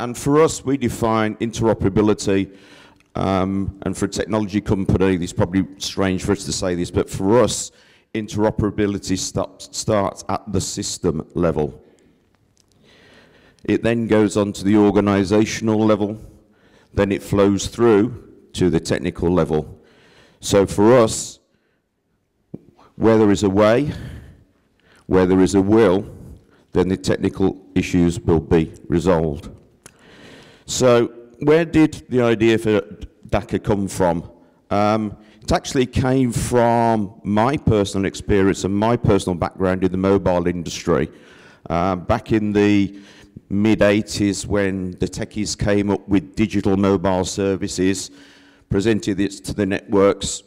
And for us, we define interoperability, and for a technology company, it's probably strange for us to say this, but for us, interoperability starts at the system level. It then goes on to the organizational level, then it flows through to the technical level. So for us, where there is a way, where there is a will, then the technical issues will be resolved. So where did the idea for DACA come from? It actually came from my personal experience and my personal background in the mobile industry. Back in the mid-80s, when the techies came up with digital mobile services, presented it to the networks,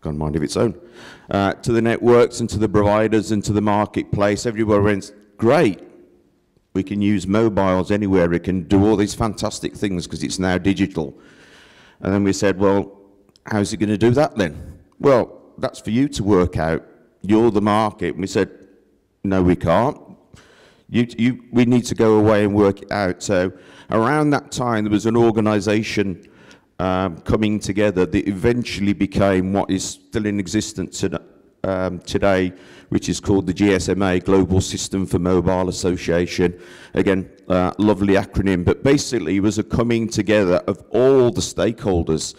got a mind of its own, to the networks and to the providers and to the marketplace. Everywhere went, great, we can use mobiles anywhere, we can do all these fantastic things because it's now digital. And then we said, well, how's it going to do that then? Well, that's for you to work out. You're the market. And we said, no, we can't. We need to go away and work it out. So around that time, there was an organization coming together that eventually became what is still in existence today, which is called the GSMA, Global System for Mobile Association. Again, lovely acronym, but basically it was a coming together of all the stakeholders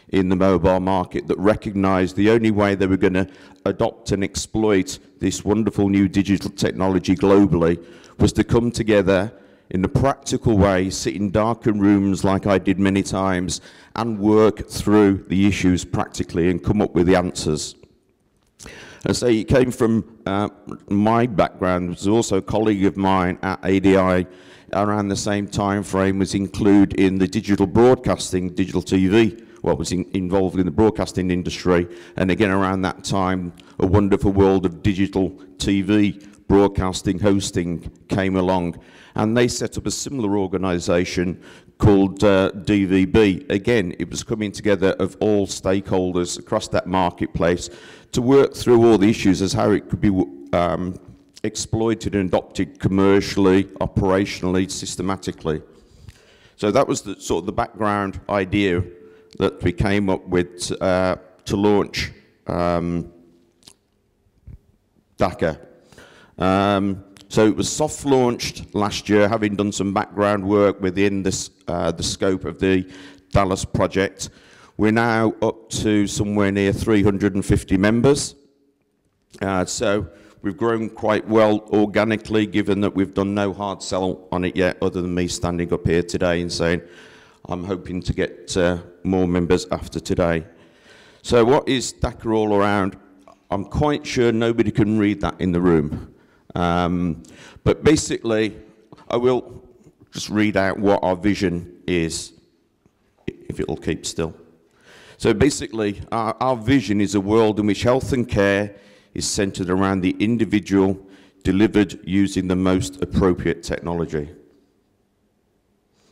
in the mobile market that recognized the only way they were going to adopt and exploit this wonderful new digital technology globally was to come together in a practical way, sit in darkened rooms like I did many times, and work through the issues practically and come up with the answers. And so it came from my background. Was also a colleague of mine at ADI around the same time frame, was included in the digital broadcasting, digital TV, was involved in the broadcasting industry. And again, around that time, a wonderful world of digital TV broadcasting, hosting came along. And they set up a similar organization called DVB. Again, it was coming together of all stakeholders across that marketplace to work through all the issues as how it could be exploited and adopted commercially, operationally, systematically. So that was the sort of the background idea that we came up with to launch DACA. So it was soft launched last year, having done some background work within this, the scope of the Dallas project. We're now up to somewhere near 350 members. So we've grown quite well organically, given that we've done no hard sell on it yet, other than me standing up here today and saying, I'm hoping to get more members after today. So what is DACA all around? I'm quite sure nobody can read that in the room. But basically, I will just read out what our vision is, if it'll keep still. So basically, our vision is a world in which health and care is centered around the individual, delivered using the most appropriate technology.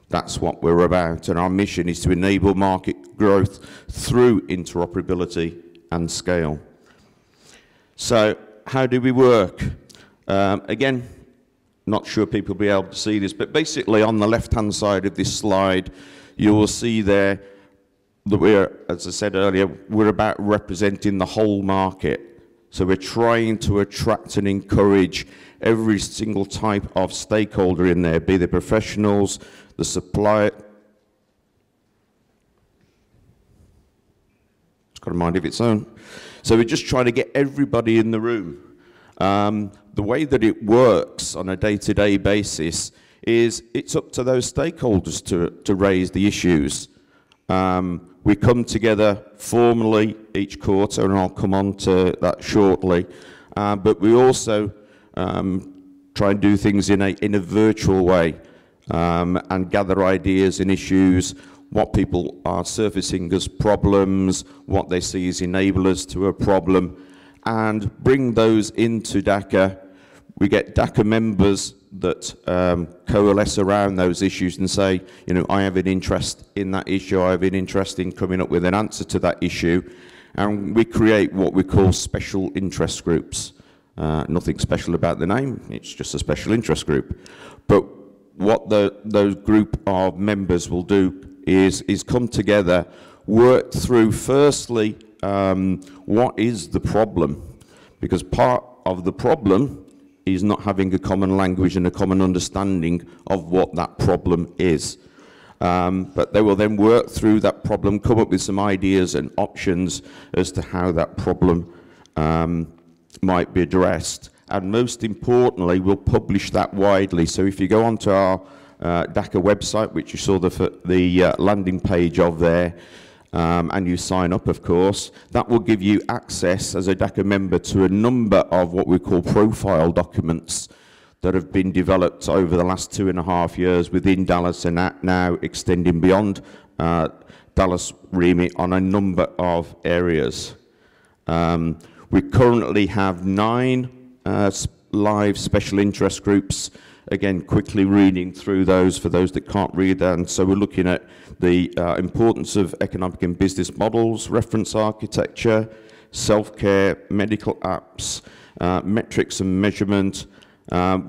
That's what we're about, and our mission is to enable market growth through interoperability and scale. So how do we work? Again, not sure people will be able to see this, but basically on the left-hand side of this slide, you will see there that we're, as I said earlier, we're about representing the whole market. So we're trying to attract and encourage every single type of stakeholder in there, be they professionals, the supplier. It's got a mind of its own. So we're just trying to get everybody in the room. The way that it works on a day-to-day basis is it's up to those stakeholders to raise the issues. We come together formally each quarter, and I'll come on to that shortly. But we also try and do things in a virtual way and gather ideas and issues, what people are surfacing as problems, what they see as enablers to a problem, and bring those into DACA. We get DACA members that coalesce around those issues and say, you know, I have an interest in that issue, I have an interest in coming up with an answer to that issue, and we create what we call special interest groups. Nothing special about the name, it's just a special interest group. But what those group of members will do is come together, work through firstly what is the problem, because part of the problem is not having a common language and a common understanding of what that problem is. But they will then work through that problem, come up with some ideas and options as to how that problem might be addressed. And most importantly, we'll publish that widely. So if you go onto our DACA website, which you saw the landing page of there, and you sign up, of course, that will give you access as a DACA member to a number of what we call profile documents that have been developed over the last 2.5 years within Dallas and now extending beyond Dallas remit on a number of areas. We currently have 9 live special interest groups. Again, quickly reading through those for those that can't read that. And so we're looking at the importance of economic and business models, reference architecture, self-care, medical apps, metrics and measurement,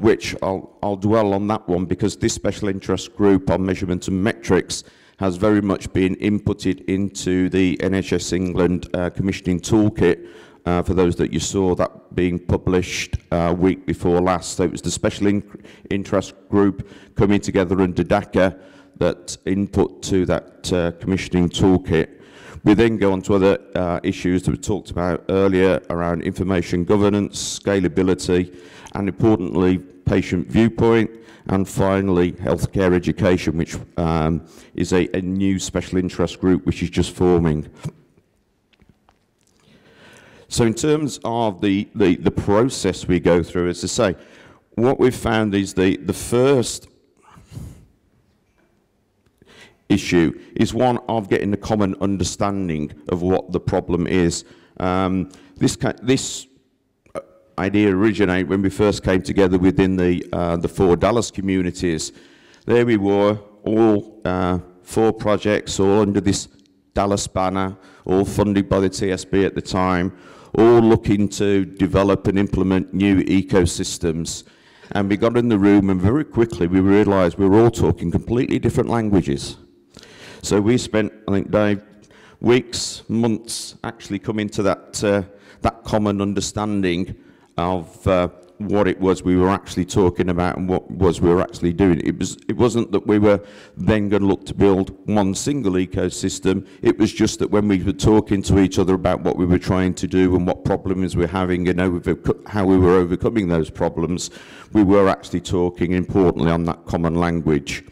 which I'll dwell on that one because this special interest group on measurement and metrics has very much been inputted into the NHS England commissioning toolkit. For those that you saw that being published week before last. So it was the special interest group coming together under DACA that input to that commissioning toolkit. We then go on to other issues that we talked about earlier around information governance, scalability, and importantly, patient viewpoint, and finally, healthcare education, which is a new special interest group which is just forming. So in terms of the process we go through, as I say, what we've found is the first issue is one of getting a common understanding of what the problem is. This idea originated when we first came together within the 4 Dallas communities. There we were, all 4 projects, all under this Dallas banner, all funded by the TSB at the time, all looking to develop and implement new ecosystems. And we got in the room and very quickly we realised we were all talking completely different languages. So we spent, I think, Dave, weeks, months actually coming to that common understanding of what it was we were actually talking about and what was we were actually doing. It wasn't that we were then going to look to build one single ecosystem. It was just that when we were talking to each other about what we were trying to do and what problems we were having and how we were overcoming those problems, we were actually talking importantly on that common language.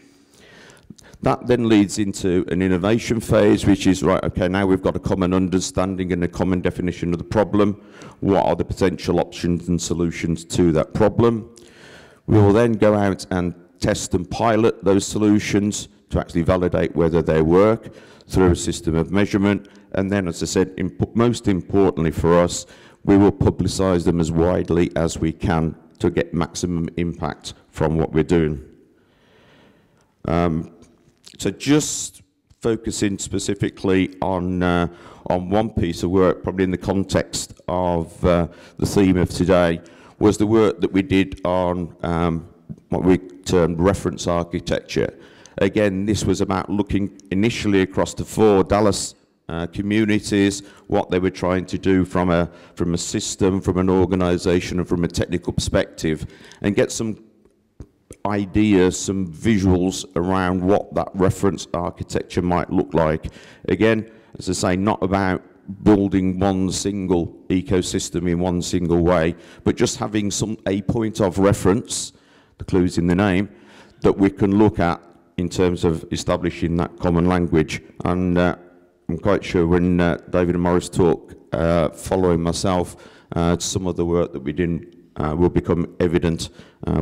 That then leads into an innovation phase, which is, right, okay, now we've got a common understanding and a common definition of the problem. What are the potential options and solutions to that problem? We will then go out and test and pilot those solutions to actually validate whether they work through a system of measurement. And then, as I said, most importantly for us, we will publicise them as widely as we can to get maximum impact from what we're doing. So just focusing specifically on one piece of work, probably in the context of the theme of today, was the work that we did on what we termed reference architecture. Again, this was about looking initially across the 4 Dallas communities, what they were trying to do from a system, from an organisation, and from a technical perspective, and get some ideas, some visuals around what that reference architecture might look like. Again, as I say, not about building one single ecosystem in one single way, but just having a point of reference, the clue's in the name, that we can look at in terms of establishing that common language. And I'm quite sure when David and Morris talk, following myself, some of the work that we did will become evident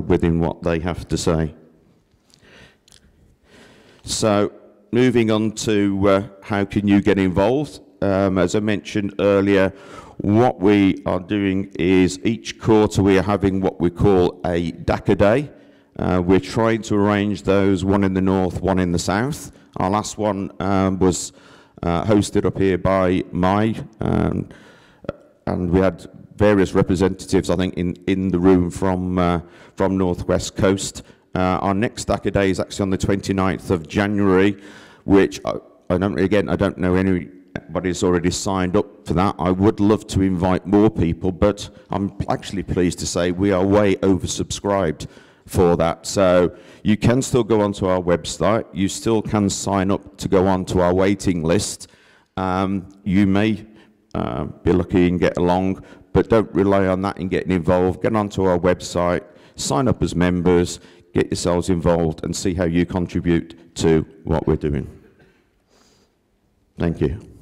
within what they have to say. So, moving on to how can you get involved. As I mentioned earlier, what we are doing is each quarter we are having what we call a DACA Day. We're trying to arrange those, one in the north, one in the south. Our last one was hosted up here by Mai, and we had various representatives, I think, in the room from Northwest Coast, Our next Stacker Day is actually on the 29th of January, which I don't know anybody's already signed up for that. I would love to invite more people, but I'm actually pleased to say we are way oversubscribed for that. So you can still go onto our website. You still can sign up to go onto our waiting list. You may be lucky and get along, but don't rely on that in getting involved. Get onto our website, sign up as members, get yourselves involved and see how you contribute to what we're doing. Thank you.